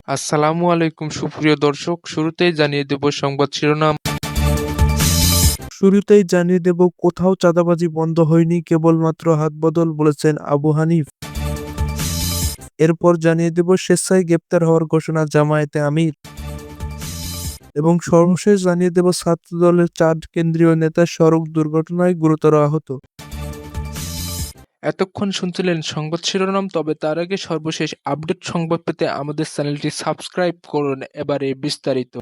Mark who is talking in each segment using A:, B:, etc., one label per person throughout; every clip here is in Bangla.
A: আসসালামু আলাইকুম সুপ্রিয় দর্শক, শুরুতেই জানিয়ে দেব সংবাদ শিরোনাম।
B: শুরুতেই জানিয়ে দেব, কোথাও চাঁদাবাজি বন্ধ হয়নি, কেবলমাত্র হাতবদল, বলেছেন আবু হানিফ। এরপর জানিয়ে দেব, স্বেচ্ছায় গ্রেপ্তার হওয়ার ঘোষণা জামায়াতে আমির। এবং সর্বশেষ জানিয়ে দেব, ছাত্রদলের 4 কেন্দ্রীয় নেতা সড়ক দুর্ঘটনায় গুরুতর আহত।
A: এতক্ষণ শুনছিলেন সংবাদ শিরোনাম, তবে তার আগে সর্বশেষ আপডেট সংবাদ পেতে আমাদের চ্যানেলটি সাবস্ক্রাইব করুন। এবারে বিস্তারিত।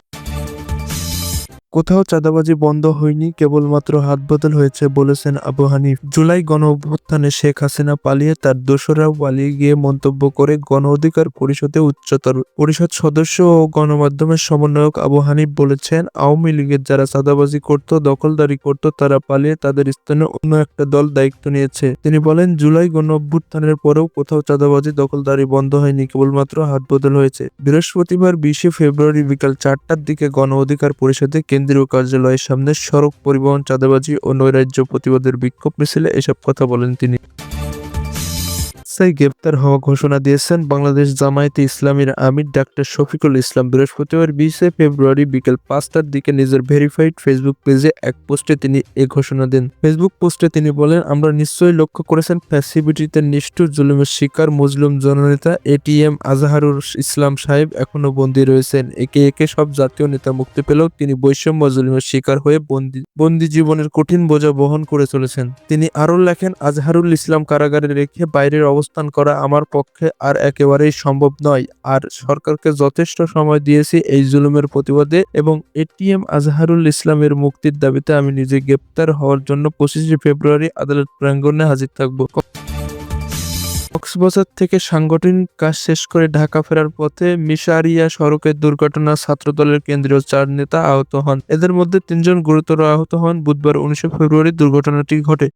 B: কোথাও চাঁদাবাজি বন্ধ হয়নি, কেবলমাত্র হাতবদল হয়েছে, বলেছেন আবু হানিফ। জুলাই গণ অভ্যুত্থানে শেখ হাসিনা পালিয়ে তার দোসররাও পালিয়ে গিয়ে মন্তব্য করে গণ অধিকার পরিষদে উচ্চতর পরিষদ সদস্য ও গণমাধ্যমের সমন্বয়ক আবু হানিফ বলেছেন, আওয়ামী লীগের যারা চাঁদাবাজি করত, দখলদারি করত, তারা পালিয়ে তাদের স্থানে অন্য একটা দল দায়িত্ব নিয়েছে। তিনি বলেন, জুলাই গণ অভ্যুত্থানের পরেও কোথাও চাঁদাবাজি দখলদারি বন্ধ হয়নি, কেবলমাত্র হাতবদল হয়েছে। বৃহস্পতিবার 20 ফেব্রুয়ারি বিকাল 4টার দিকে গণ অধিকার পরিষদে কেন্দ্রীয় কার্যালয়ের সামনে সড়ক পরিবহন, চাঁদাবাজি ও নৈরাজ্য প্রতিবাদের বিক্ষোভ মিছিলে এসব কথা বলেন তিনি। গ্রেপ্তার হওয়া ঘোষণা দিয়েছেন বাংলাদেশ জামায়াতে ইসলামীর আমির ডাক্তার শফিকুল ইসলাম। বৃহস্পতিবার 20 ফেব্রুয়ারি বিকেল 5টার দিকে নিজের ভেরিফাইড ফেসবুক পেজে এক পোস্টে তিনি এ ঘোষণা দেন। ফেসবুক পোস্টে তিনি বলেন, আমরা নিশ্চয়ই লক্ষ্য করেছেন ফ্যাসিলিটিতে নিষ্ঠুর জুলুমের শিকার মজলুম জননেতা এটিএম আজহারুল ইসলাম সাহেব এখনো বন্দী রয়েছেন। একে একে সব জাতীয় নেতা মুক্তি পেলেও তিনি বৈষম্য জুলুমের শিকার হয়ে বন্দী জীবনের কঠিন বোঝা বহন করে চলেছেন। তিনি আরও লেখেন, আজহারুল ইসলাম কারাগারে রেখে বাইরের অবস্থান করা আমার পক্ষে আর একেবারেই সম্ভব নয়। আর সরকারকে যথেষ্ট সময় দিয়েছি এই জুলুমের প্রতিবাদে এবং এটিএম আজহারুল ইসলামের মুক্তির দাবিতে আমি নিজে গ্রেপ্তার হওয়ার জন্য 25 ফেব্রুয়ারি আদালত প্রাঙ্গণে হাজির থাকব। কক্সবাজার থেকে সাংগঠনিক কাজ শেষ করে ঢাকা ফেরার পথে মিশারিয়া সড়কের দুর্ঘটনা ছাত্রদলের কেন্দ্রীয় 4 নেতা আহত হন। এদের মধ্যে 3 জন গুরুতর আহত হন। বুধবার 19 ফেব্রুয়ারি দুর্ঘটনাটি ঘটে।